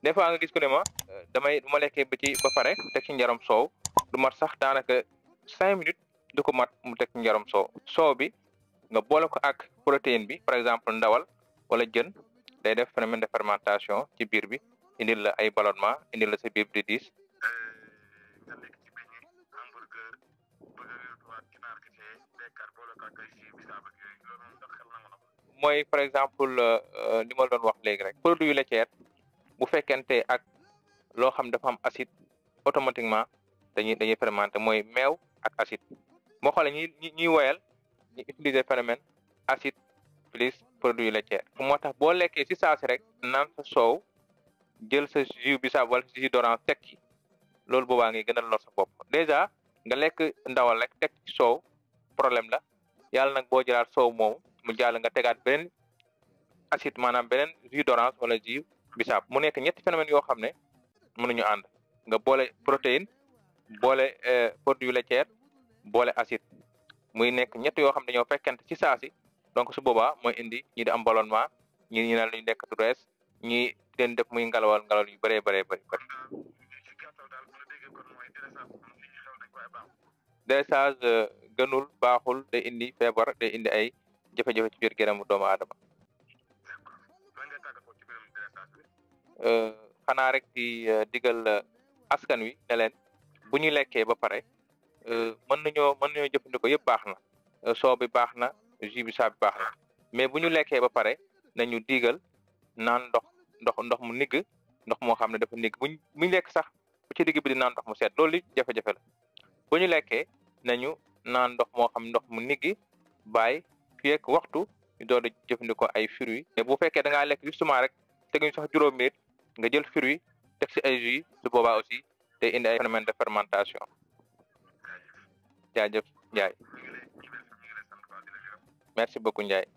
des fois nga gis ko ne ma du ma lekkee ba pare teg ci njaram soow du mat sax daanaka 5 minutes du ko mat mu teg ci njaram soow bi nga boole ko ak protéine bi par exemple ndawal wala jën day def phénomène de fermentation ci biir bi indil la ay ballonnement indil la sa biir di diis. nga nekk ci beñe hamburger bëgg a yóotuwaat ginaar gi see bekkaat boole ko ak ay jus bisaab ak yooyu loolu moom ndax xel nangu na ko. mooy par exemple li ma doon wax léegi rek produit laitiers bu fekkente ak loo xam dafa am acide automatiquement dañuy fermenté mooy meew ak acide moo xoolee ñuy woyal ñu utiliser phénomène acide plus produit laitiers moo tax boo lekkee si saasi rek naan sa soow jël sa jus bisaab wala jus d'orange teg ci loolu boobaa ngay gën a lor sa bopp déjà nga lekk ndawal rek teg ci soow problème la yàlla nag boo jëlaat soow moomu mu jàll nga tegaat beneen acide maanaam beneen jus d'orange wala jus bisaab mu nekk ñetti phénomènes yoo xam ne mënuñu ànd nga boole protéine boole produit laitier boole acide muy nekk ñett yoo xam ne dañoo fekkente ci saasi donc su boobaa mooy indi ñi di am ballonnement ñi naan luñu nekk du rees ñi den def muy ngalawal yu bëree bëree bëri dressage gënul baaxul day indi feebar day indi ay jafe-jafe ci biir gëramu doomu aadama xanaa rek di digal askan wi ne leen bu ñu lekkee ba pare mën nañoo jëfandikoo yëpp baax na soow bi baax na jus bi saa bi baax na mais bu ñu lekkee ba pare nañu digal naan ndox mu nigg ndox moo xam ne dafa nigg buñ lekk sax bu ci digg bi di naan ndox mu sedd loolu li jafe-jafe la bu ñu lekkee nañu naan ndox moo xam ndox mu nigg bàyyi fii ak waxtu ñu doon jëfandikoo ay fruits mais bu fekkee da ngaa lekk justement rek teguñ sax juróom minute nga jël fruits teg si ay jus su boobaa aussi day indi ay phénomène de fermentation jaajëf Ndiaye merci beaucoup Ndiaye